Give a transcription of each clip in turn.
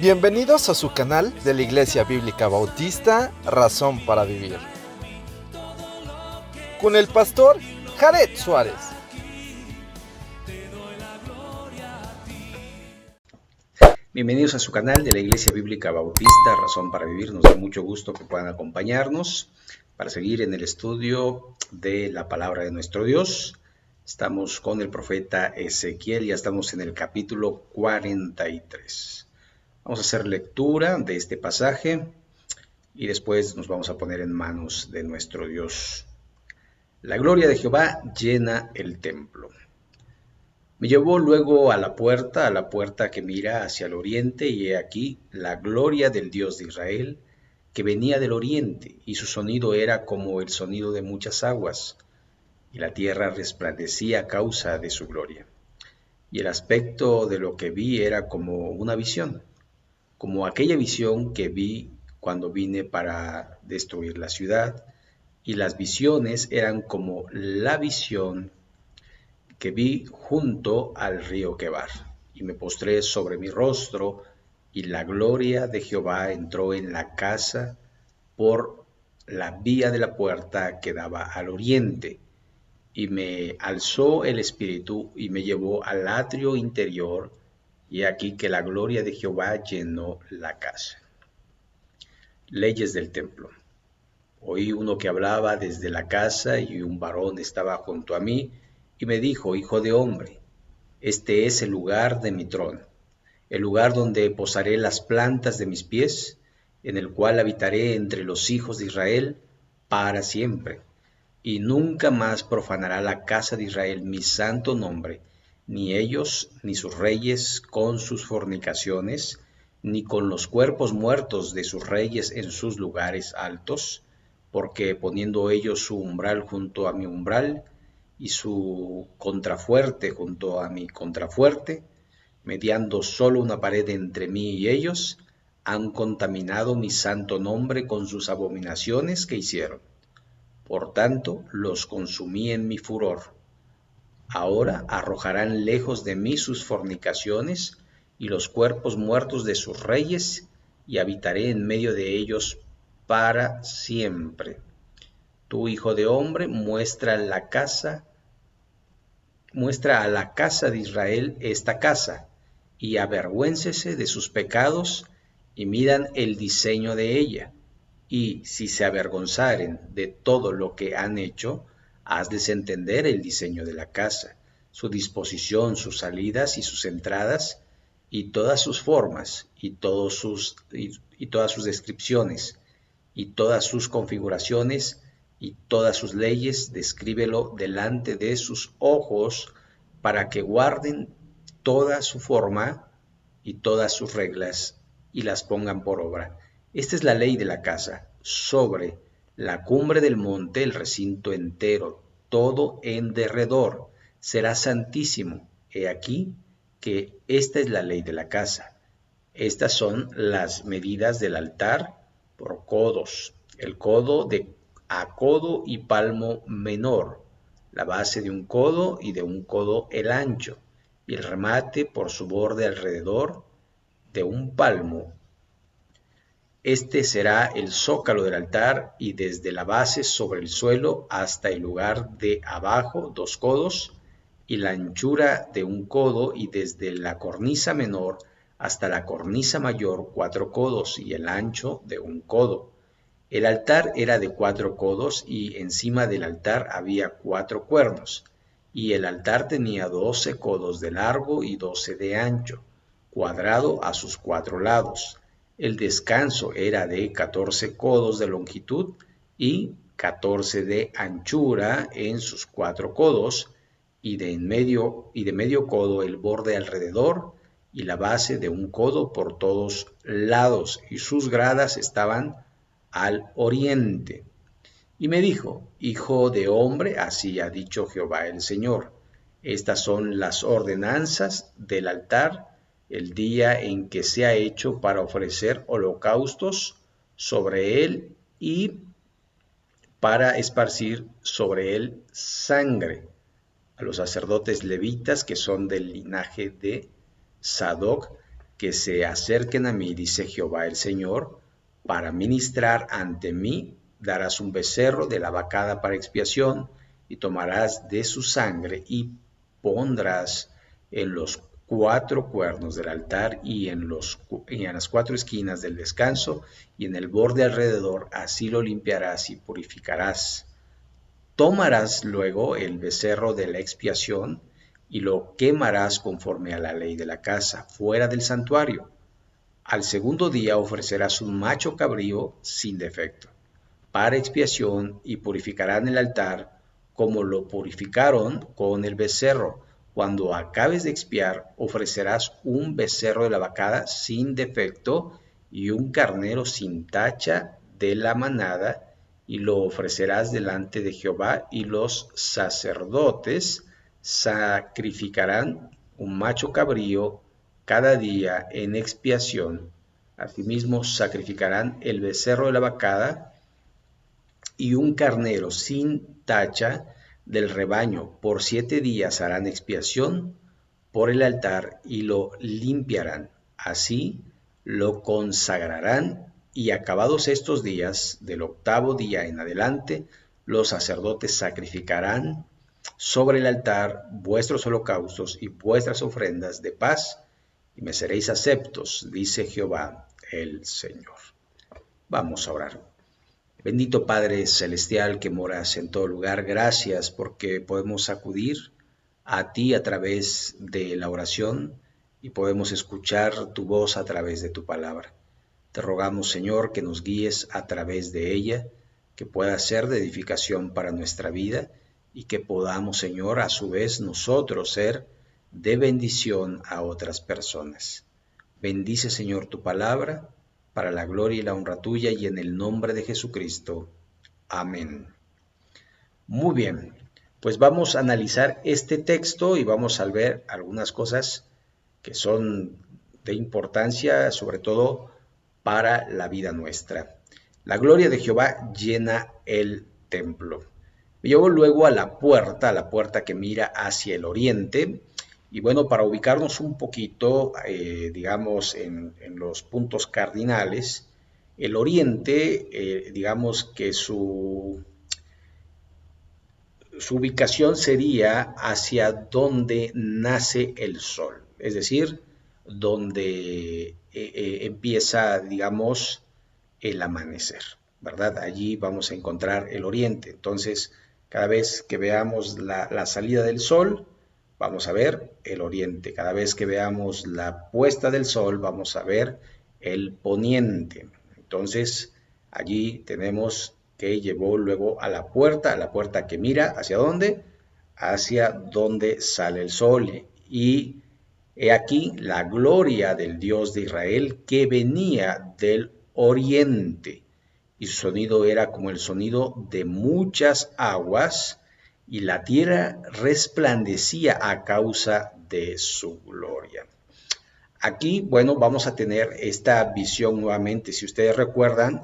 Bienvenidos a su canal de la Iglesia Bíblica Bautista, Razón para Vivir, con el pastor Jared Suárez. Bienvenidos a su canal de la Iglesia Bíblica Bautista, Razón para Vivir. Nos da mucho gusto que puedan acompañarnos para seguir en el estudio de la palabra de nuestro Dios. Estamos con el profeta Ezequiel, ya estamos en el capítulo 43. Vamos a hacer lectura de este pasaje y después nos vamos a poner en manos de nuestro Dios. La gloria de Jehová llena el templo. Me llevó luego a la puerta que mira hacia el oriente, y he aquí la gloria del Dios de Israel, que venía del oriente, y su sonido era como el sonido de muchas aguas, y la tierra resplandecía a causa de su gloria. Y el aspecto de lo que vi era como una visión, como aquella visión que vi cuando vine para destruir la ciudad, y las visiones eran como la visión que vi junto al río Quebar, y me postré sobre mi rostro, y la gloria de Jehová entró en la casa por la vía de la puerta que daba al oriente, y me alzó el espíritu y me llevó al atrio interior, y aquí que la gloria de Jehová llenó la casa. Leyes del templo. Oí uno que hablaba desde la casa, y un varón estaba junto a mí, y me dijo: Hijo de hombre, este es el lugar de mi trono, el lugar donde posaré las plantas de mis pies, en el cual habitaré entre los hijos de Israel para siempre. Y nunca más profanará la casa de Israel mi santo nombre, ni ellos, ni sus reyes con sus fornicaciones, ni con los cuerpos muertos de sus reyes en sus lugares altos, porque poniendo ellos su umbral junto a mi umbral, y su contrafuerte junto a mi contrafuerte, mediando solo una pared entre mí y ellos, han contaminado mi santo nombre con sus abominaciones que hicieron. Por tanto, los consumí en mi furor. Ahora arrojarán lejos de mí sus fornicaciones y los cuerpos muertos de sus reyes, y habitaré en medio de ellos para siempre. Tú, hijo de hombre, muestra a la casa de Israel esta casa, y avergüéncese de sus pecados, y midan el diseño de ella. Y si se avergonzaren de todo lo que han hecho, hazles entender el diseño de la casa, su disposición, sus salidas y sus entradas, y todas sus formas, y todas sus descripciones, y todas sus configuraciones, y todas sus leyes, descríbelo delante de sus ojos, para que guarden toda su forma y todas sus reglas, y las pongan por obra. Esta es la ley de la casa. Sobre la cumbre del monte, el recinto entero, todo en derredor, será santísimo. He aquí que esta es la ley de la casa. Estas son las medidas del altar por codos, el codo a codo y palmo menor, la base de un codo y de un codo el ancho, y el remate por su borde alrededor de un palmo. Este será el zócalo del altar, y desde la base sobre el suelo hasta el lugar de abajo 2 codos, y la anchura de un codo, y desde la cornisa menor hasta la cornisa mayor 4 codos, y el ancho de un codo. El altar era de 4 codos, y encima del altar había 4 cuernos, y el altar tenía 12 codos de largo y 12 de ancho, cuadrado a sus 4 lados. El descanso era de 14 codos de longitud y 14 de anchura en sus 4 codos, y de medio codo el borde alrededor, y la base de un codo por todos lados, y sus gradas estaban al oriente. Y me dijo: Hijo de hombre, así ha dicho Jehová el Señor, estas son las ordenanzas del altar el día en que sea hecho para ofrecer holocaustos sobre él, y para esparcir sobre él sangre. A los sacerdotes levitas, que son del linaje de Sadoc, que se acerquen a mí, dice Jehová el Señor, para ministrar ante mí. Darás un becerro de la vacada para expiación, y tomarás de su sangre y pondrás en los 4 cuernos del altar y en las 4 esquinas del descanso y en el borde alrededor. Así lo limpiarás y purificarás. Tomarás luego el becerro de la expiación y lo quemarás conforme a la ley de la casa, fuera del santuario. Al segundo día ofrecerás un macho cabrío sin defecto para expiación, y purificarán el altar como lo purificaron con el becerro. Cuando acabes de expiar, ofrecerás un becerro de la vacada sin defecto y un carnero sin tacha de la manada, y lo ofrecerás delante de Jehová, y los sacerdotes sacrificarán un macho cabrío cada día en expiación. Asimismo sacrificarán el becerro de la vacada y un carnero sin tacha del rebaño. Por 7 días harán expiación por el altar y lo limpiarán. Así lo consagrarán, y acabados estos días, del 8º día en adelante, los sacerdotes sacrificarán sobre el altar vuestros holocaustos y vuestras ofrendas de paz, y me seréis aceptos, dice Jehová el Señor. Vamos a orar. Bendito Padre Celestial que moras en todo lugar, gracias porque podemos acudir a ti a través de la oración y podemos escuchar tu voz a través de tu palabra. Te rogamos, Señor, que nos guíes a través de ella, que pueda ser de edificación para nuestra vida y que podamos, Señor, a su vez nosotros ser de bendición a otras personas. Bendice, Señor, tu palabra, para la gloria y la honra tuya, y en el nombre de Jesucristo. Amén. Muy bien, pues vamos a analizar este texto y vamos a ver algunas cosas que son de importancia, sobre todo para la vida nuestra. La gloria de Jehová llena el templo. Me llevó luego a la puerta que mira hacia el oriente. Y bueno, para ubicarnos un poquito, digamos, en los puntos cardinales, el oriente, digamos que su ubicación sería hacia donde nace el sol, es decir, donde empieza, digamos, el amanecer, ¿verdad? Allí vamos a encontrar el oriente. Entonces, cada vez que veamos la salida del sol, vamos a ver el oriente. Cada vez que veamos la puesta del sol, vamos a ver el poniente. Entonces, allí tenemos que llevó luego a la puerta que mira ¿hacia dónde? Hacia donde sale el sol. Y he aquí la gloria del Dios de Israel que venía del oriente. Y su sonido era como el sonido de muchas aguas, y la tierra resplandecía a causa de su gloria. Aquí, bueno, vamos a tener esta visión nuevamente. Si ustedes recuerdan,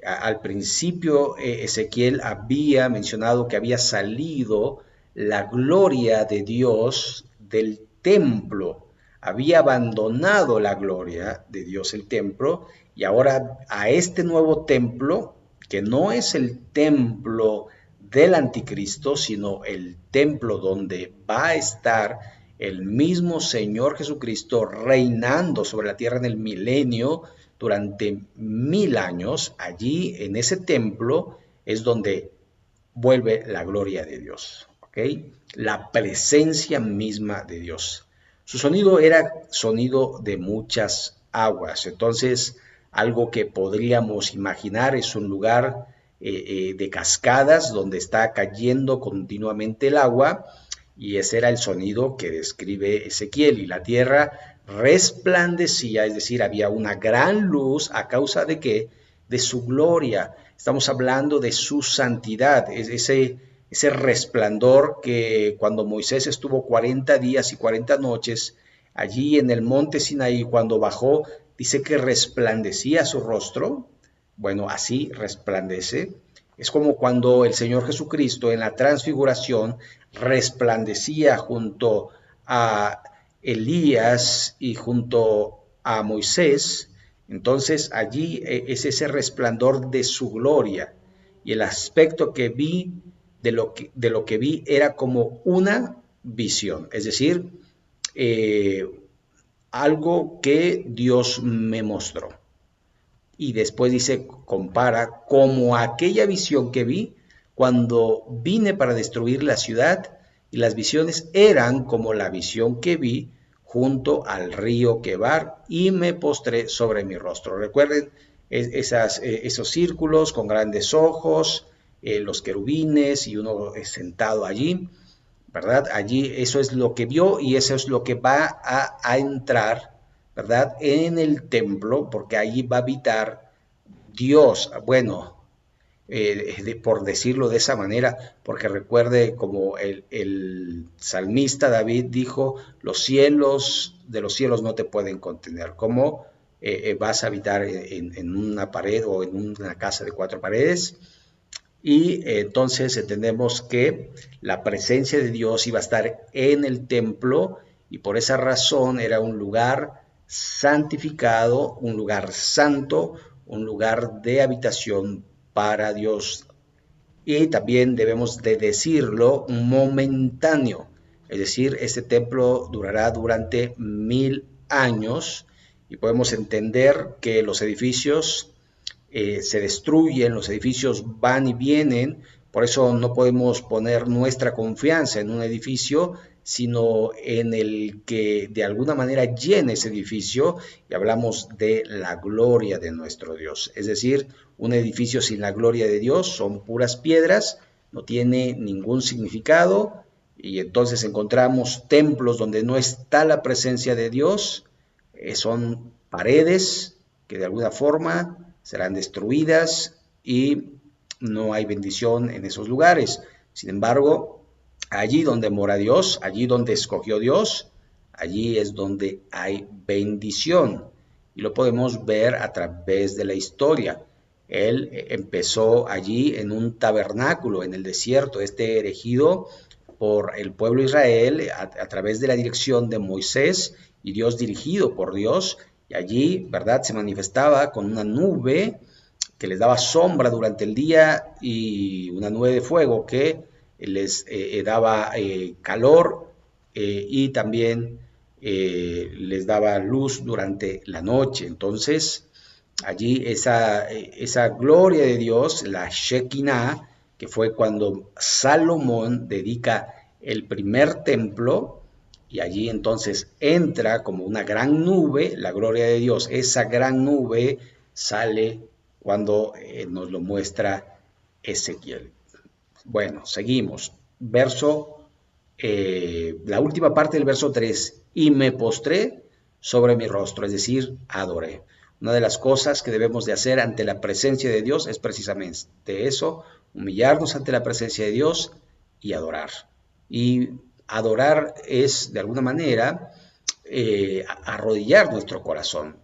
al principio Ezequiel había mencionado que había salido la gloria de Dios del templo. Había abandonado la gloria de Dios el templo, y ahora a este nuevo templo, que no es el templo del anticristo, sino el templo donde va a estar el mismo Señor Jesucristo reinando sobre la tierra en el milenio durante 1000 años. Allí en ese templo es donde vuelve la gloria de Dios, ¿ok? La presencia misma de Dios. Su sonido era sonido de muchas aguas. Entonces, algo que podríamos imaginar es un lugar de cascadas donde está cayendo continuamente el agua, y ese era el sonido que describe Ezequiel. Y la tierra resplandecía, es decir, había una gran luz. ¿A causa de qué? De su gloria. Estamos hablando de su santidad, ese resplandor que cuando Moisés estuvo 40 días y 40 noches allí en el monte Sinaí, cuando bajó, dice que resplandecía su rostro. Bueno, así resplandece. Es como cuando el Señor Jesucristo en la transfiguración resplandecía junto a Elías y junto a Moisés, entonces allí es ese resplandor de su gloria, y el aspecto que vi de lo que vi era como una visión, es decir, eh, algo que Dios me mostró. Y después dice, compara como aquella visión que vi cuando vine para destruir la ciudad, y las visiones eran como la visión que vi junto al río Quebar, y me postré sobre mi rostro. Recuerden esos círculos con grandes ojos, los querubines y uno sentado allí, ¿verdad? Allí eso es lo que vio, y eso es lo que va a entrar, ¿verdad? En el templo, porque allí va a habitar Dios. Bueno, por decirlo de esa manera, porque recuerde como el salmista David dijo, los cielos de los cielos no te pueden contener. ¿Cómo vas a habitar en una pared o en una casa de 4 paredes? Y entonces entendemos que la presencia de Dios iba a estar en el templo, y por esa razón era un lugar santificado, un lugar santo, un lugar de habitación para Dios. Y también debemos de decirlo, momentáneo. Es decir, este templo durará durante 1000 años, y podemos entender que los edificios se destruyen, los edificios van y vienen. Por eso no podemos poner nuestra confianza en un edificio, sino en el que de alguna manera llene ese edificio, y hablamos de la gloria de nuestro Dios. Es decir, un edificio sin la gloria de Dios son puras piedras, no tiene ningún significado, y entonces encontramos templos donde no está la presencia de Dios, son paredes que de alguna forma serán destruidas, y no hay bendición en esos lugares. Sin embargo, allí donde mora Dios, allí donde escogió Dios, allí es donde hay bendición. Y lo podemos ver a través de la historia. Él empezó allí en un tabernáculo en el desierto, erigido por el pueblo de Israel a través de la dirección de Moisés, y Dios dirigido por Dios, y allí, ¿verdad?, se manifestaba con una nube que les daba sombra durante el día, y una nube de fuego que les daba calor, y también les daba luz durante la noche. Entonces, allí esa gloria de Dios, la Shekinah, que fue cuando Salomón dedica el primer templo, y allí entonces entra como una gran nube la gloria de Dios. Esa gran nube sale cuando nos lo muestra Ezequiel. Bueno, seguimos. La última parte del verso 3, y me postré sobre mi rostro, es decir, adoré. Una de las cosas que debemos de hacer ante la presencia de Dios es precisamente eso, humillarnos ante la presencia de Dios y adorar. Y adorar es, de alguna manera, arrodillar nuestro corazón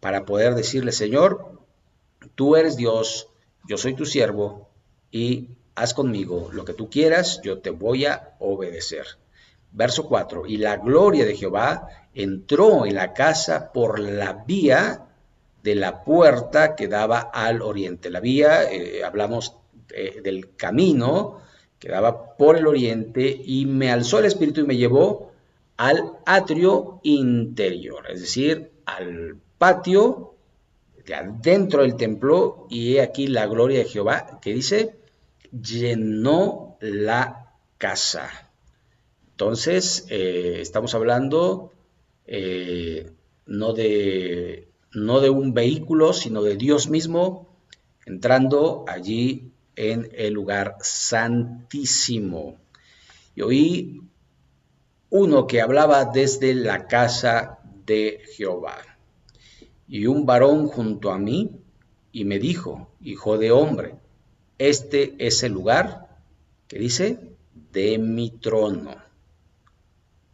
para poder decirle, Señor, tú eres Dios, yo soy tu siervo, y haz conmigo lo que tú quieras, yo te voy a obedecer. Verso 4, y la gloria de Jehová entró en la casa por la vía de la puerta que daba al oriente. La vía, hablamos del camino que daba por el oriente, y me alzó el espíritu y me llevó al atrio interior, es decir, al patio de adentro del templo, y he aquí la gloria de Jehová, que dice, llenó la casa. Entonces, estamos hablando no de un vehículo, sino de Dios mismo entrando allí en el lugar santísimo. Y oí uno que hablaba desde la casa de Jehová, y un varón junto a mí, y me dijo, hijo de hombre, este es el lugar, que dice, de mi trono.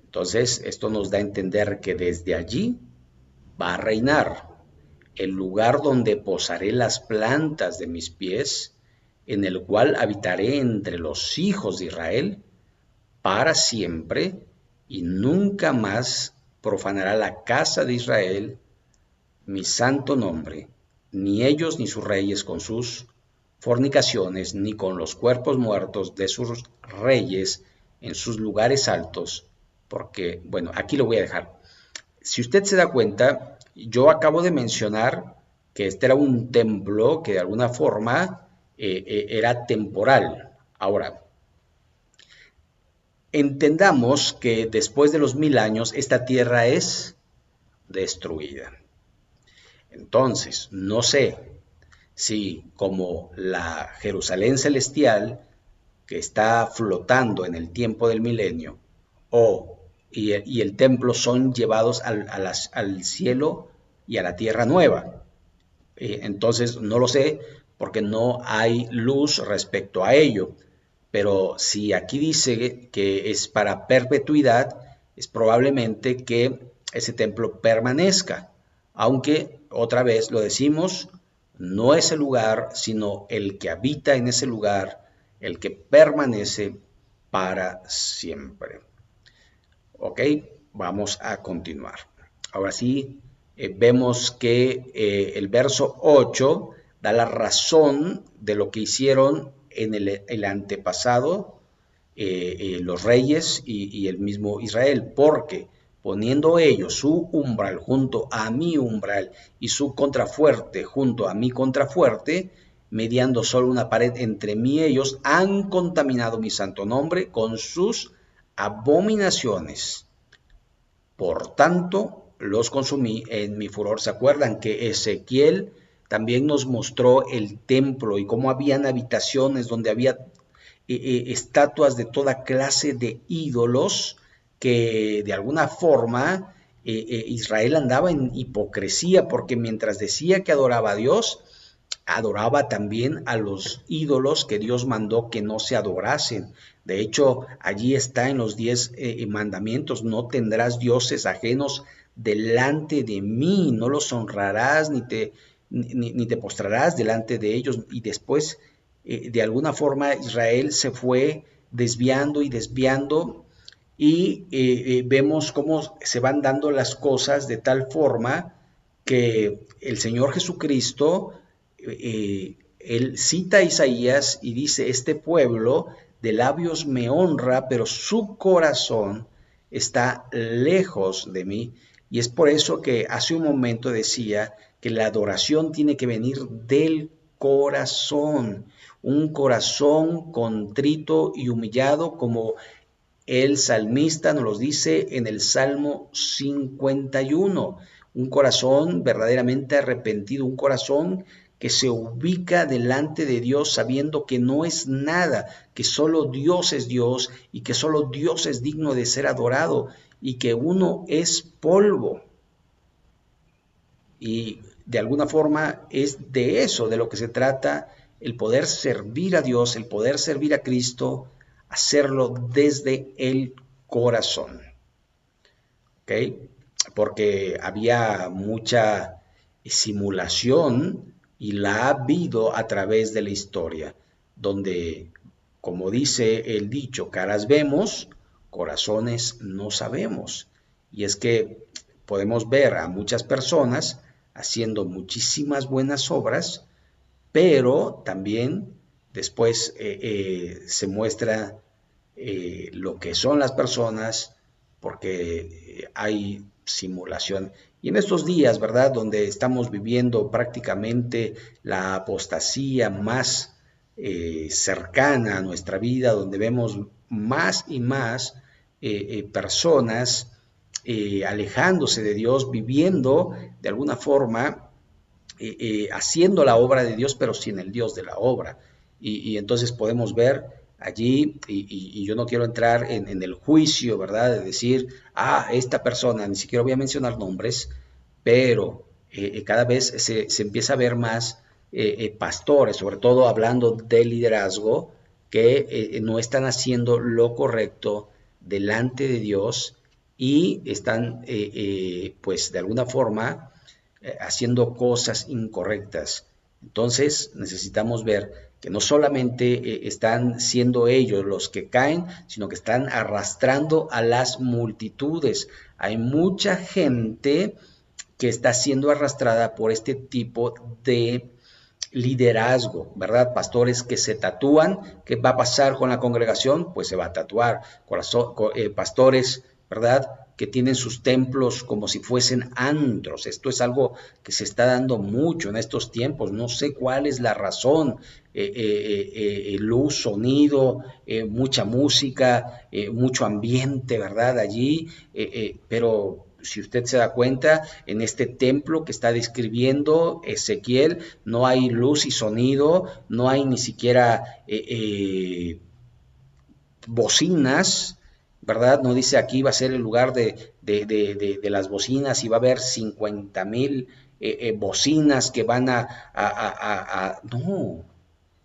Entonces, esto nos da a entender que desde allí va a reinar, el lugar donde posaré las plantas de mis pies, en el cual habitaré entre los hijos de Israel para siempre, y nunca más profanará la casa de Israel, mi santo nombre, ni ellos ni sus reyes con sus fornicaciones, ni con los cuerpos muertos de sus reyes en sus lugares altos, porque, bueno, aquí lo voy a dejar. Si usted se da cuenta, yo acabo de mencionar que este era un templo que de alguna forma era temporal. Ahora, entendamos que después de los 1000 años esta tierra es destruida. Entonces, no sé si como la Jerusalén celestial que está flotando en el tiempo del milenio y el templo son llevados al cielo y a la tierra nueva. Entonces, no lo sé porque no hay luz respecto a ello. Pero si aquí dice que es para perpetuidad, es probablemente que ese templo permanezca. Aunque, otra vez lo decimos, no es el lugar, sino el que habita en ese lugar, el que permanece para siempre. Ok, vamos a continuar. Ahora sí, vemos que el verso 8 da la razón de lo que hicieron en el antepasado los reyes y el mismo Israel, porque poniendo ellos su umbral junto a mi umbral y su contrafuerte junto a mi contrafuerte, mediando solo una pared entre mí y ellos, han contaminado mi santo nombre con sus abominaciones. Por tanto, los consumí en mi furor. ¿Se acuerdan que Ezequiel también nos mostró el templo y cómo habían habitaciones donde había estatuas de toda clase de ídolos que de alguna forma Israel andaba en hipocresía porque mientras decía que adoraba a Dios, adoraba también a los ídolos que Dios mandó que no se adorasen. De hecho, allí está en los 10 mandamientos: no tendrás dioses ajenos delante de mí, no los honrarás ni te postrarás delante de ellos. Y después, de alguna forma, Israel se fue desviando y desviando y vemos cómo se van dando las cosas de tal forma que el Señor Jesucristo, él cita a Isaías y dice: este pueblo de labios me honra, pero su corazón está lejos de mí. Y es por eso que hace un momento decía que la adoración tiene que venir del corazón, un corazón contrito y humillado, como el salmista nos lo dice en el Salmo 51, un corazón verdaderamente arrepentido, un corazón que se ubica delante de Dios sabiendo que no es nada, que solo Dios es Dios y que solo Dios es digno de ser adorado y que uno es polvo. Y de alguna forma es de eso de lo que se trata, el poder servir a Dios, el poder servir a Cristo, hacerlo desde el corazón. ¿Ok? Porque había mucha simulación y la ha habido a través de la historia, donde, como dice el dicho, caras vemos, corazones no sabemos. Y es que podemos ver a muchas personas haciendo muchísimas buenas obras, pero también después se muestra lo que son las personas, porque hay simulación. Y en estos días, ¿verdad?, donde estamos viviendo prácticamente la apostasía más cercana a nuestra vida, donde vemos más y más personas alejándose de Dios, viviendo de alguna forma, haciendo la obra de Dios, pero sin el Dios de la obra. Y entonces podemos ver allí, y yo no quiero entrar en el juicio, ¿verdad?, de decir, esta persona, ni siquiera voy a mencionar nombres, pero cada vez se empieza a ver más pastores, sobre todo hablando de liderazgo, que no están haciendo lo correcto delante de Dios y están, pues de alguna forma, haciendo cosas incorrectas. Entonces necesitamos ver que no solamente están siendo ellos los que caen, sino que están arrastrando a las multitudes. Hay mucha gente que está siendo arrastrada por este tipo de liderazgo, ¿verdad? Pastores que se tatúan. ¿Qué va a pasar con la congregación? Pues se va a tatuar. Pastores, ¿verdad?, que tienen sus templos como si fuesen antros. Esto es algo que se está dando mucho en estos tiempos. No sé cuál es la razón. Luz, sonido, mucha música, mucho ambiente, ¿verdad? Allí, pero si usted se da cuenta, en este templo que está describiendo Ezequiel, no hay luz y sonido, no hay ni siquiera bocinas, ¿verdad? No dice aquí va a ser el lugar de las bocinas y va a haber 50,000 bocinas que van No,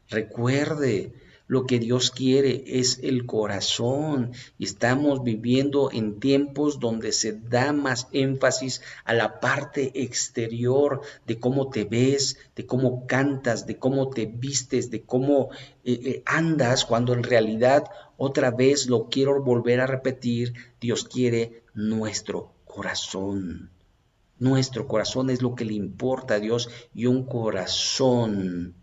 recuerde, lo que Dios quiere es el corazón, y estamos viviendo en tiempos donde se da más énfasis a la parte exterior de cómo te ves, de cómo cantas, de cómo te vistes, de cómo andas, cuando en realidad, otra vez lo quiero volver a repetir, Dios quiere nuestro corazón. Nuestro corazón es lo que le importa a Dios, y un corazón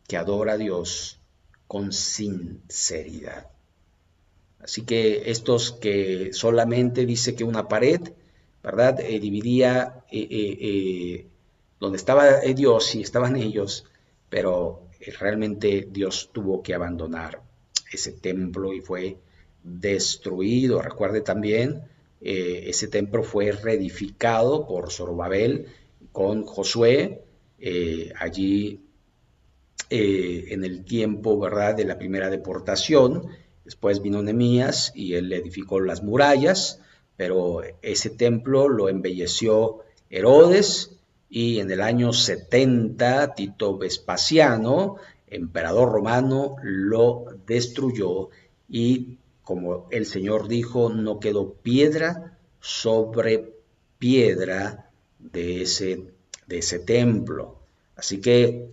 que adora a Dios con sinceridad. Así que estos que solamente dice que una pared, ¿verdad?, dividía donde estaba Dios y estaban ellos, pero realmente Dios tuvo que abandonar ese templo y fue destruido. Recuerde también, ese templo fue reedificado por Zorobabel con Josué, allí en el tiempo, ¿verdad?, de la primera deportación. Después vino Nehemías y él edificó las murallas, pero ese templo lo embelleció Herodes, y en el año 70 Tito Vespasiano, emperador romano, lo destruyó, y como el Señor dijo, no quedó piedra sobre piedra de ese templo. Así que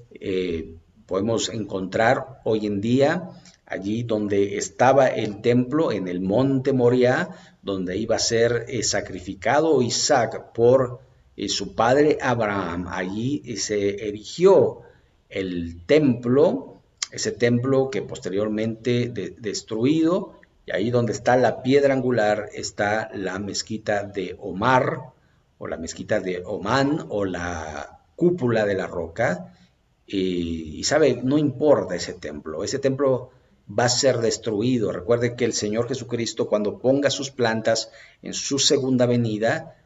podemos encontrar hoy en día allí donde estaba el templo, en el monte Moriah, donde iba a ser sacrificado Isaac por su padre Abraham. Allí se erigió el templo, ese templo que posteriormente destruido, y ahí donde está la piedra angular está la mezquita de Omar, o la mezquita de Omán, o la cúpula de la roca. Y sabe, no importa ese templo va a ser destruido. Recuerde que el Señor Jesucristo, cuando ponga sus plantas en su segunda venida,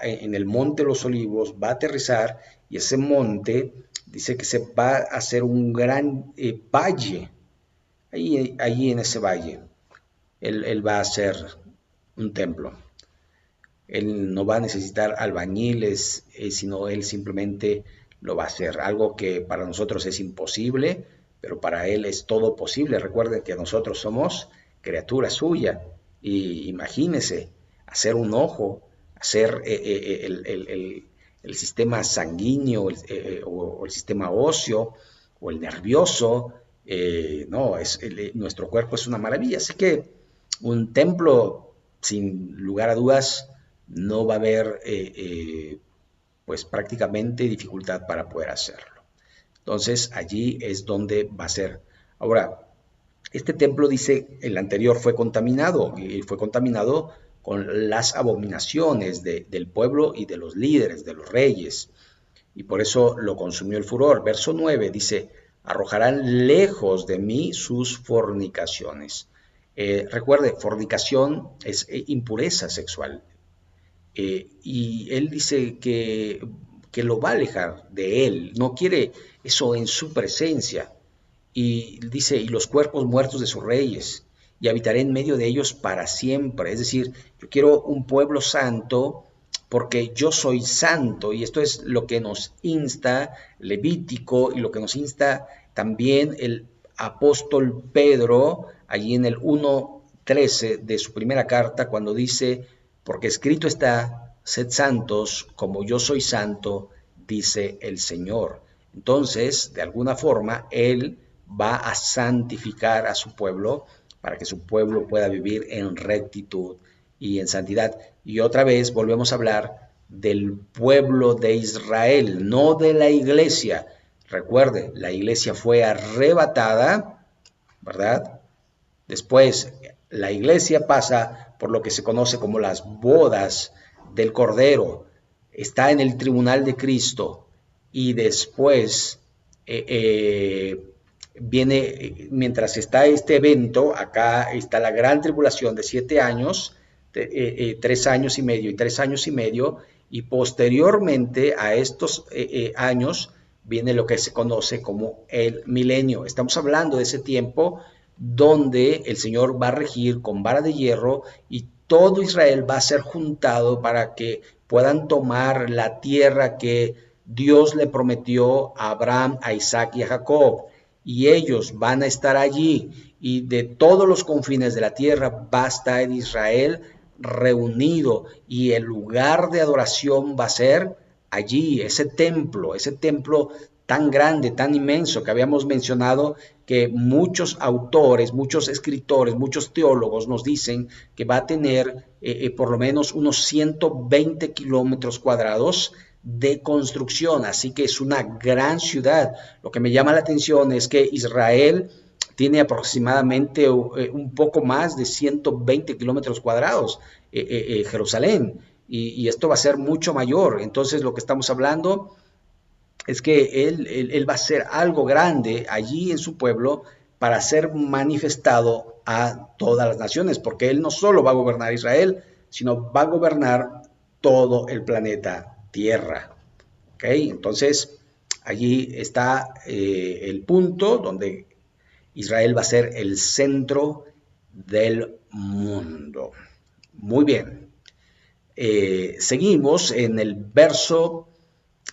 en el monte de los olivos, va a aterrizar, y ese monte dice que se va a hacer un gran valle. Ahí en ese valle, él va a hacer un templo. Él no va a necesitar albañiles, sino él simplemente lo va a hacer. Algo que para nosotros es imposible, pero para él es todo posible. Recuerden que nosotros somos criatura suya. Y imagínese hacer un ojo, hacer el sistema sanguíneo, o el sistema óseo, o el nervioso. No, nuestro cuerpo es una maravilla. Así que un templo, sin lugar a dudas, no va a haber pues prácticamente dificultad para poder hacerlo. Entonces allí es donde va a ser. Ahora, este templo, dice, el anterior fue contaminado, y fue contaminado con las abominaciones del pueblo y de los líderes, de los reyes, y por eso lo consumió el furor. Verso 9 dice, arrojarán lejos de mí sus fornicaciones. Recuerde, fornicación es impureza sexual. Y él dice que lo va a alejar de él, no quiere eso en su presencia. Y dice, y los cuerpos muertos de sus reyes, y habitaré en medio de ellos para siempre. Es decir, yo quiero un pueblo santo porque yo soy santo, y esto es lo que nos insta Levítico, y lo que nos insta también el apóstol Pedro, allí en el 1:13 de su primera carta, cuando dice, porque escrito está, sed santos como yo soy santo, dice el Señor. Entonces, de alguna forma, Él va a santificar a su pueblo para que su pueblo pueda vivir en rectitud y en santidad. Y otra vez volvemos a hablar del pueblo de Israel, no de la iglesia. Recuerde, la iglesia fue arrebatada, ¿verdad? Después, la iglesia pasa por lo que se conoce como las bodas del Cordero, está en el tribunal de Cristo y después viene, mientras está este evento, acá está la gran tribulación de 7 años, 3 años y medio y 3 años y medio, y posteriormente a estos años viene lo que se conoce como el milenio. Estamos hablando de ese tiempo donde el Señor va a regir con vara de hierro y todo Israel va a ser juntado para que puedan tomar la tierra que Dios le prometió a Abraham, a Isaac y a Jacob. Y ellos van a estar allí y de todos los confines de la tierra va a estar Israel reunido y el lugar de adoración va a ser allí, ese templo tan grande, tan inmenso que habíamos mencionado, que muchos autores, muchos escritores, muchos teólogos nos dicen que va a tener por lo menos unos 120 kilómetros cuadrados de construcción, así que es una gran ciudad. Lo que me llama la atención es que Israel tiene aproximadamente un poco más de 120 kilómetros cuadrados, Jerusalén, y esto va a ser mucho mayor. Entonces lo que estamos hablando es que él va a ser algo grande allí en su pueblo para ser manifestado a todas las naciones, porque él no solo va a gobernar Israel, sino va a gobernar todo el planeta Tierra. ¿Ok? Entonces, allí está el punto donde Israel va a ser el centro del mundo. Muy bien. Seguimos en el verso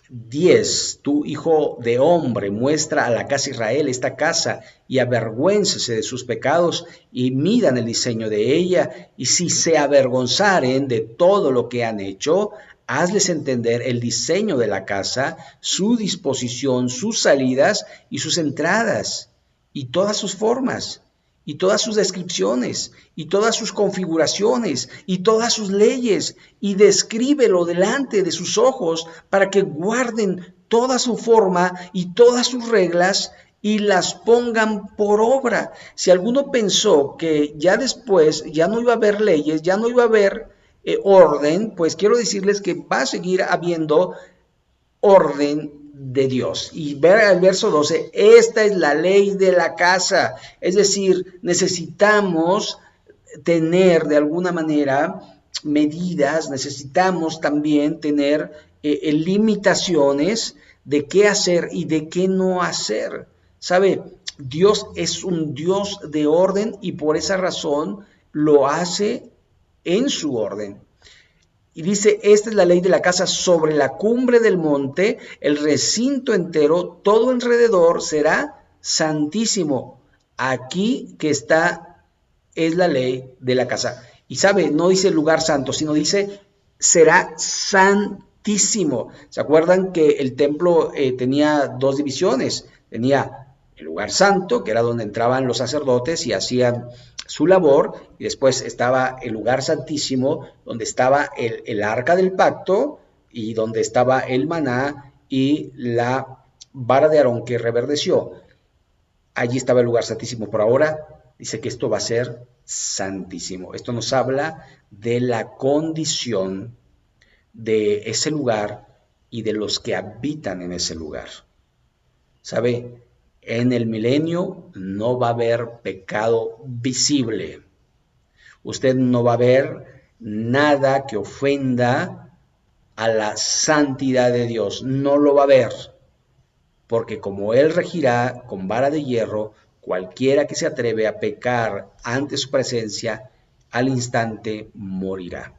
10. Tú, hijo de hombre, muestra a la casa de Israel esta casa y avergüéncese de sus pecados y midan el diseño de ella, y si se avergonzaren de todo lo que han hecho, hazles entender el diseño de la casa, su disposición, sus salidas y sus entradas, y todas sus formas, y todas sus descripciones, y todas sus configuraciones, y todas sus leyes, y descríbelo delante de sus ojos para que guarden toda su forma y todas sus reglas y las pongan por obra. Si alguno pensó que ya después ya no iba a haber leyes, ya no iba a haber orden, pues quiero decirles que va a seguir habiendo orden de Dios. Y ver el verso 12, esta es la ley de la casa. Es decir, necesitamos tener de alguna manera medidas, necesitamos también tener limitaciones de qué hacer y de qué no hacer. ¿Sabe? Dios es un Dios de orden y por esa razón lo hace en su orden. Y dice, esta es la ley de la casa sobre la cumbre del monte, el recinto entero, todo alrededor será santísimo. Aquí que está es la ley de la casa. Y sabe, no dice lugar santo, sino dice será santísimo. ¿Se acuerdan que el templo tenía dos divisiones? Tenía el lugar santo, que era donde entraban los sacerdotes y hacían su labor, y después estaba el lugar santísimo, donde estaba el arca del pacto, y donde estaba el maná y la vara de Aarón que reverdeció. Allí estaba el lugar santísimo. Por ahora dice que esto va a ser santísimo. Esto nos habla de la condición de ese lugar y de los que habitan en ese lugar. ¿Sabe? En el milenio no va a haber pecado visible. Usted no va a ver nada que ofenda a la santidad de Dios. No lo va a ver. Porque como Él regirá con vara de hierro, cualquiera que se atreve a pecar ante su presencia, al instante morirá.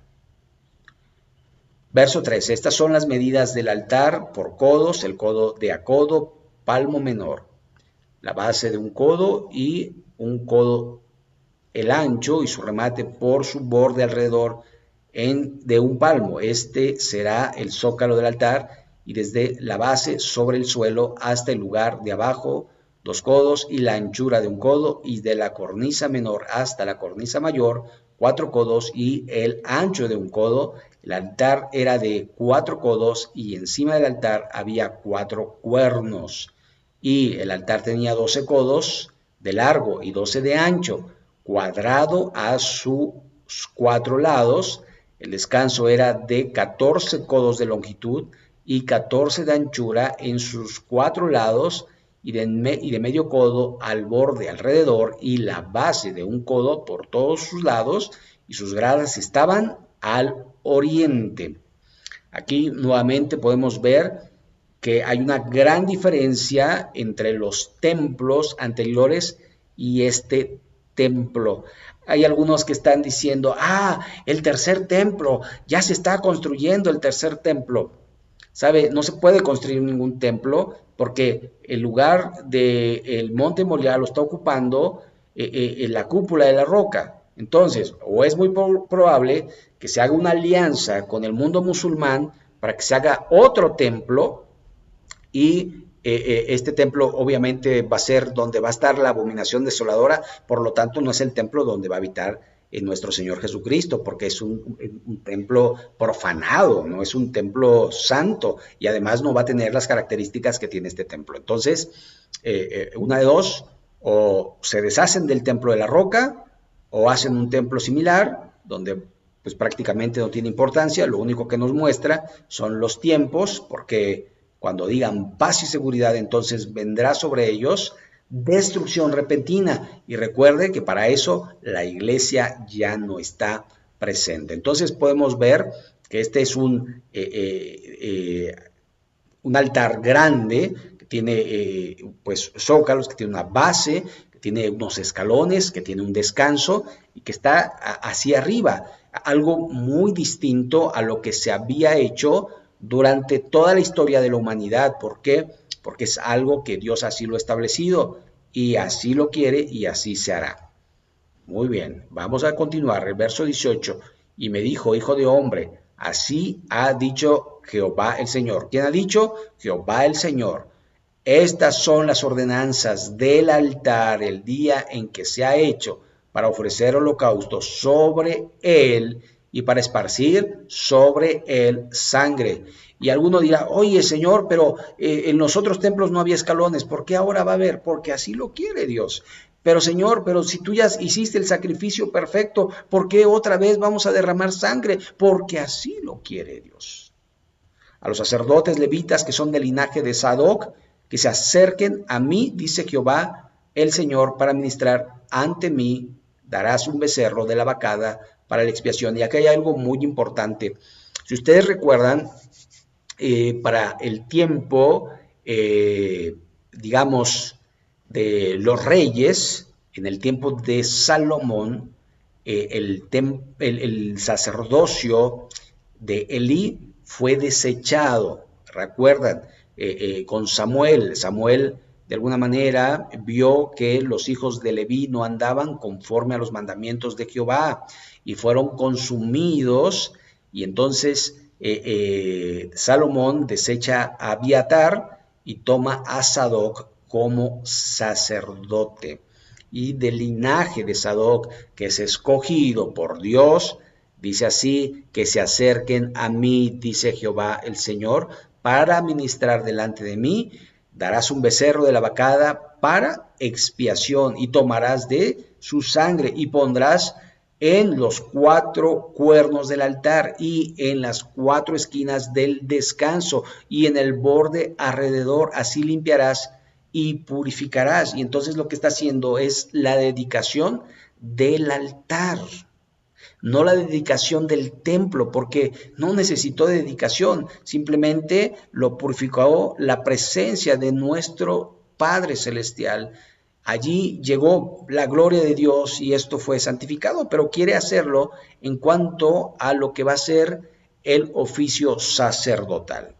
Verso 13. Estas son las medidas del altar por codos, el codo de a codo, palmo menor. La base de un codo y un codo el ancho y su remate por su borde alrededor de un palmo. Este será el zócalo del altar y desde la base sobre el suelo hasta el lugar de abajo 2 codos y la anchura de 1 codo, y de la cornisa menor hasta la cornisa mayor 4 codos y el ancho de 1 codo. El altar era de 4 codos y encima del altar había 4 cuernos. Y el altar tenía 12 codos de largo y 12 de ancho, cuadrado a sus 4 lados. El descanso era de 14 codos de longitud y 14 de anchura en sus 4 lados, y de medio codo al borde alrededor, y la base de 1 codo por todos sus lados, y sus gradas estaban al oriente. Aquí nuevamente podemos ver que hay una gran diferencia entre los templos anteriores y este templo. Hay algunos que están diciendo, el tercer templo, ya se está construyendo el tercer templo. ¿Sabe? No se puede construir ningún templo porque el lugar del monte Moriah lo está ocupando la cúpula de la roca. Entonces, o es muy probable que se haga una alianza con el mundo musulmán para que se haga otro templo, y este templo obviamente va a ser donde va a estar la abominación desoladora, por lo tanto no es el templo donde va a habitar nuestro Señor Jesucristo, porque es un templo profanado, no es un templo santo, y además no va a tener las características que tiene este templo. Entonces, una de dos, o se deshacen del templo de la roca, o hacen un templo similar, donde pues prácticamente no tiene importancia. Lo único que nos muestra son los tiempos, porque cuando digan paz y seguridad, entonces vendrá sobre ellos destrucción repentina. Y recuerde que para eso la iglesia ya no está presente. Entonces podemos ver que este es un altar grande, que tiene pues zócalos, que tiene una base, que tiene unos escalones, que tiene un descanso y que está hacia arriba. Algo muy distinto a lo que se había hecho durante toda la historia de la humanidad. ¿Por qué? Porque es algo que Dios así lo ha establecido y así lo quiere y así se hará. Muy bien, vamos a continuar. El verso 18. Y me dijo, hijo de hombre, así ha dicho Jehová el Señor. ¿Quién ha dicho? Jehová el Señor. Estas son las ordenanzas del altar el día en que se ha hecho para ofrecer holocaustos sobre él y para esparcir sobre él sangre. Y alguno dirá, oye Señor, pero en los otros templos no había escalones, ¿por qué ahora va a haber? Porque así lo quiere Dios. Pero Señor, pero si tú ya hiciste el sacrificio perfecto, ¿por qué otra vez vamos a derramar sangre? Porque así lo quiere Dios. A los sacerdotes levitas que son del linaje de Sadoc, que se acerquen a mí, dice Jehová el Señor, para ministrar ante mí, darás un becerro de la vacada para la expiación. Y acá hay algo muy importante. Si ustedes recuerdan, para el tiempo, digamos, de los reyes, en el tiempo de Salomón, el sacerdocio de Elí fue desechado. ¿Recuerdan? Con Samuel. Samuel de alguna manera vio que los hijos de Leví no andaban conforme a los mandamientos de Jehová y fueron consumidos, y entonces Salomón desecha a Abiatar y toma a Sadoc como sacerdote. Y del linaje de Sadoc, que es escogido por Dios, dice así, que se acerquen a mí, dice Jehová el Señor, para ministrar delante de mí. Darás un becerro de la vacada para expiación y tomarás de su sangre y pondrás en los 4 cuernos del altar y en las 4 esquinas del descanso y en el borde alrededor. Así limpiarás y purificarás. Y entonces lo que está haciendo es la dedicación del altar, no la dedicación del templo, porque no necesitó dedicación, simplemente lo purificó la presencia de nuestro Padre Celestial. Allí llegó la gloria de Dios y esto fue santificado, pero quiere hacerlo en cuanto a lo que va a ser el oficio sacerdotal.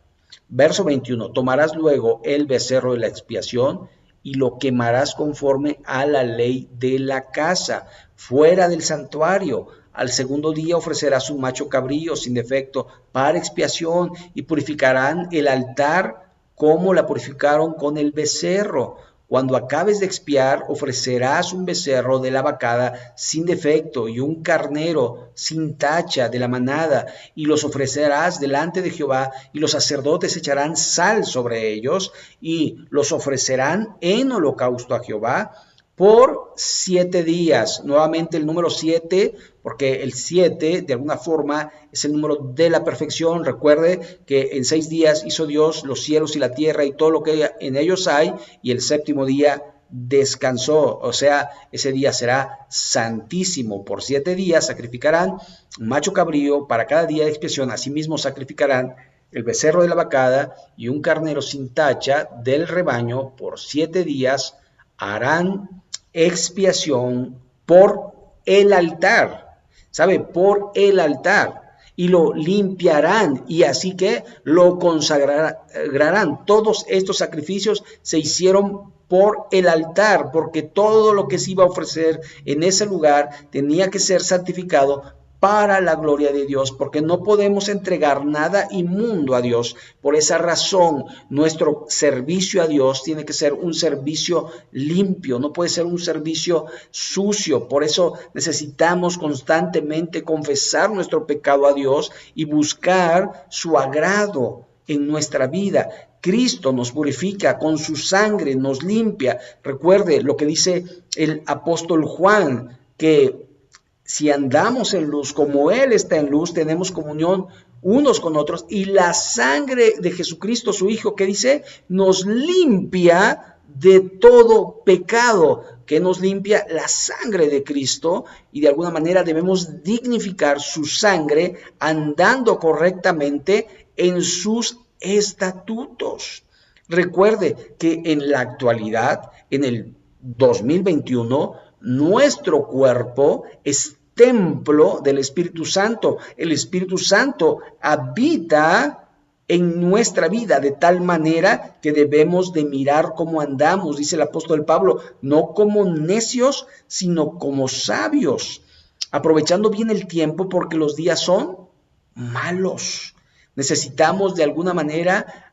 Verso 21, tomarás luego el becerro de la expiación y lo quemarás conforme a la ley de la casa, fuera del santuario. Al segundo día ofrecerás un macho cabrío sin defecto para expiación y purificarán el altar como la purificaron con el becerro. Cuando acabes de expiar, ofrecerás un becerro de la vacada sin defecto y un carnero sin tacha de la manada, y los ofrecerás delante de Jehová, y los sacerdotes echarán sal sobre ellos, y los ofrecerán en holocausto a Jehová por 7 días. Nuevamente el número 7, porque el 7 de alguna forma es el número de la perfección. Recuerde que en 6 días hizo Dios los cielos y la tierra y todo lo que en ellos hay, y el séptimo día descansó. O sea, ese día será santísimo. Por 7 días sacrificarán un macho cabrío para cada día de expiación. Asimismo sacrificarán el becerro de la vacada y un carnero sin tacha del rebaño. Por 7 días harán expiación por el altar, ¿sabe? Por el altar, y lo limpiarán, y así que lo consagrarán. Todos estos sacrificios se hicieron por el altar, porque todo lo que se iba a ofrecer en ese lugar tenía que ser santificado para la gloria de Dios, porque no podemos entregar nada inmundo a Dios. Por esa razón, nuestro servicio a Dios tiene que ser un servicio limpio, no puede ser un servicio sucio. Por eso necesitamos constantemente confesar nuestro pecado a Dios y buscar su agrado en nuestra vida. Cristo nos purifica con su sangre, nos limpia. Recuerde lo que dice el apóstol Juan, que si andamos en luz como Él está en luz, tenemos comunión unos con otros, y la sangre de Jesucristo, su Hijo, que dice, nos limpia de todo pecado. Que nos limpia la sangre de Cristo, y de alguna manera debemos dignificar su sangre andando correctamente en sus estatutos. Recuerde que en la actualidad, en el 2021, nuestro cuerpo es templo del Espíritu Santo. El Espíritu Santo habita en nuestra vida de tal manera que debemos de mirar cómo andamos, dice el apóstol Pablo, no como necios, sino como sabios, aprovechando bien el tiempo porque los días son malos. Necesitamos de alguna manera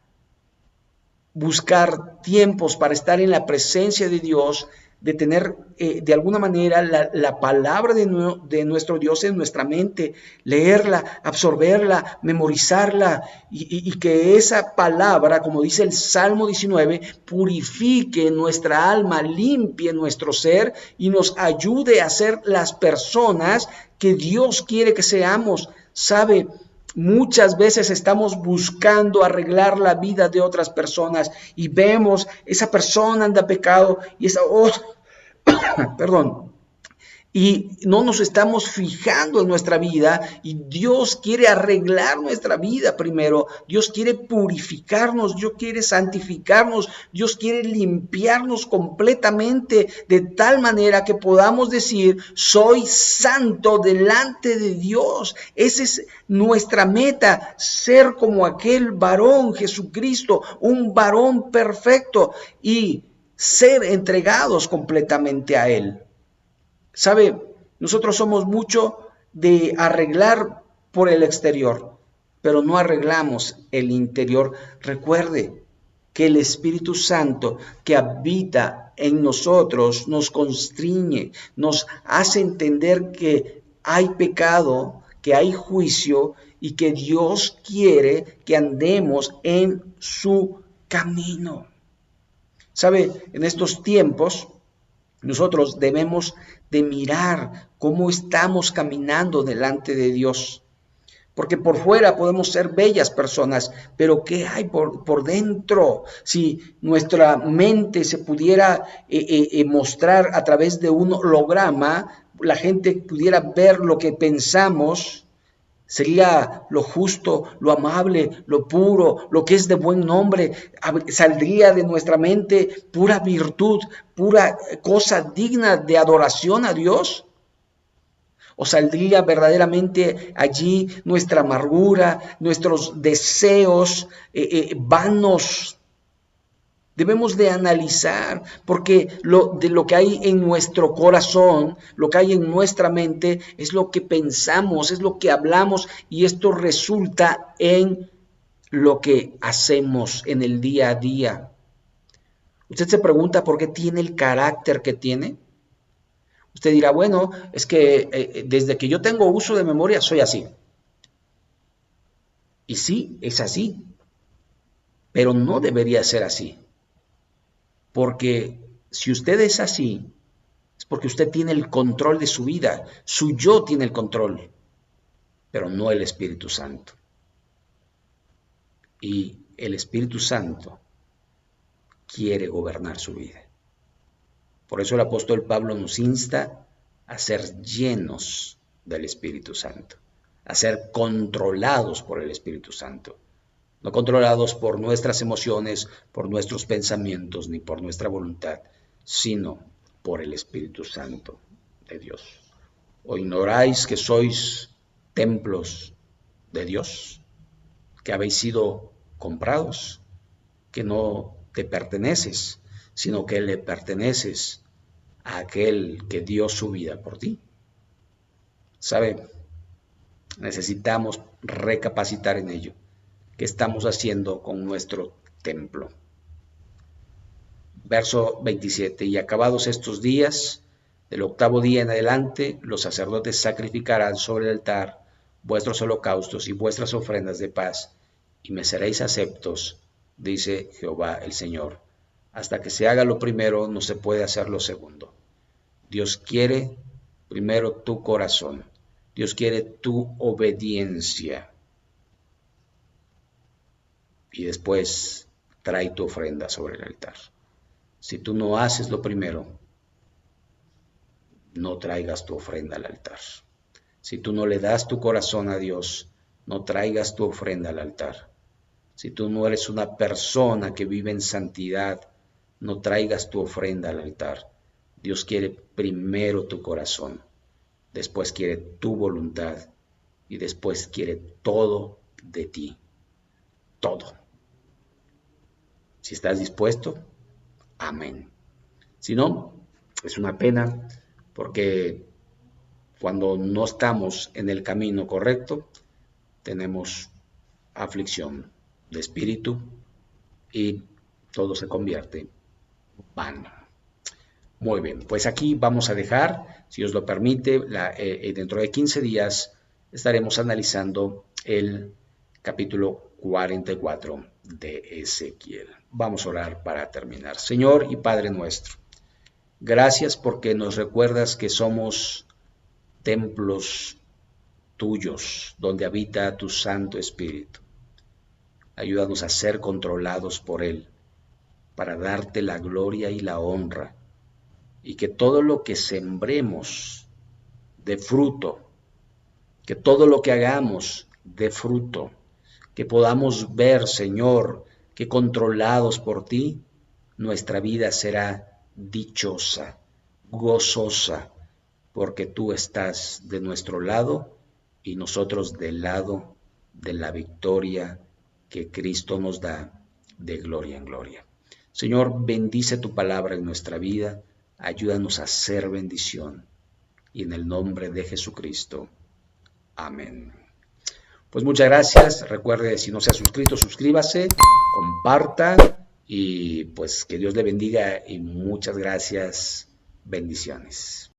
buscar tiempos para estar en la presencia de Dios, de tener de alguna manera la palabra de nuestro Dios en nuestra mente, leerla, absorberla, memorizarla, y que esa palabra, como dice el Salmo 19, purifique nuestra alma, limpie nuestro ser y nos ayude a ser las personas que Dios quiere que seamos. ¿Sabe? Muchas veces estamos buscando arreglar la vida de otras personas y vemos, esa persona anda pecado y esa y no nos estamos fijando en nuestra vida, y Dios quiere arreglar nuestra vida primero. Dios quiere purificarnos, Dios quiere santificarnos, Dios quiere limpiarnos completamente de tal manera que podamos decir, soy santo delante de Dios. Esa es nuestra meta, ser como aquel varón Jesucristo, un varón perfecto, y ser entregados completamente a Él. ¿Sabe? Nosotros somos mucho de arreglar por el exterior, pero no arreglamos el interior. Recuerde que el Espíritu Santo que habita en nosotros nos constriñe, nos hace entender que hay pecado, que hay juicio y que Dios quiere que andemos en su camino. ¿Sabe? En estos tiempos nosotros debemos de mirar cómo estamos caminando delante de Dios. Porque por fuera podemos ser bellas personas, pero ¿qué hay por dentro? Si nuestra mente se pudiera mostrar a través de un holograma, la gente pudiera ver lo que pensamos, sería lo justo, lo amable, lo puro, lo que es de buen nombre. Saldría de nuestra mente pura virtud, pura cosa digna de adoración a Dios. ¿O saldría verdaderamente allí nuestra amargura, nuestros deseos vanos? Debemos de analizar, porque de lo que hay en nuestro corazón, lo que hay en nuestra mente, es lo que pensamos, es lo que hablamos, y esto resulta en lo que hacemos en el día a día. Usted se pregunta por qué tiene el carácter que tiene. Usted dirá, bueno, es que desde que yo tengo uso de memoria soy así. Y sí, es así, pero no debería ser así. Porque si usted es así, es porque usted tiene el control de su vida. Su yo tiene el control, pero no el Espíritu Santo. Y el Espíritu Santo quiere gobernar su vida. Por eso el apóstol Pablo nos insta a ser llenos del Espíritu Santo, a ser controlados por el Espíritu Santo. No controlados por nuestras emociones, por nuestros pensamientos, ni por nuestra voluntad, sino por el Espíritu Santo de Dios. ¿O ignoráis que sois templos de Dios, que habéis sido comprados, que no te perteneces, sino que le perteneces a aquel que dio su vida por ti? ¿Sabe? Necesitamos recapacitar en ello. ¿Qué estamos haciendo con nuestro templo? Verso 27. Y acabados estos días, del octavo día en adelante, los sacerdotes sacrificarán sobre el altar vuestros holocaustos y vuestras ofrendas de paz, y me seréis aceptos, dice Jehová el Señor. Hasta que se haga lo primero, no se puede hacer lo segundo. Dios quiere primero tu corazón. Dios quiere tu obediencia. Y después trae tu ofrenda sobre el altar. Si tú no haces lo primero, no traigas tu ofrenda al altar. Si tú no le das tu corazón a Dios, no traigas tu ofrenda al altar. Si tú no eres una persona que vive en santidad, no traigas tu ofrenda al altar. Dios quiere primero tu corazón, después quiere tu voluntad y después quiere todo de ti. Todo. Si estás dispuesto, amén. Si no, es una pena, porque cuando no estamos en el camino correcto, tenemos aflicción de espíritu y todo se convierte vano. Muy bien, pues aquí vamos a dejar, si os lo permite, dentro de 15 días estaremos analizando el capítulo 44 de Ezequiel. Vamos a orar para terminar. Señor y Padre nuestro, gracias porque nos recuerdas que somos templos tuyos, donde habita tu Santo Espíritu. Ayúdanos a ser controlados por Él, para darte la gloria y la honra, y que todo lo que sembremos dé fruto, que todo lo que hagamos dé fruto, que podamos ver, Señor, que controlados por ti, nuestra vida será dichosa, gozosa, porque tú estás de nuestro lado y nosotros del lado de la victoria que Cristo nos da de gloria en gloria. Señor, bendice tu palabra en nuestra vida, ayúdanos a ser bendición, y en el nombre de Jesucristo. Amén. Pues muchas gracias. Recuerde, si no se ha suscrito, suscríbase, comparta y pues que Dios le bendiga y muchas gracias. Bendiciones.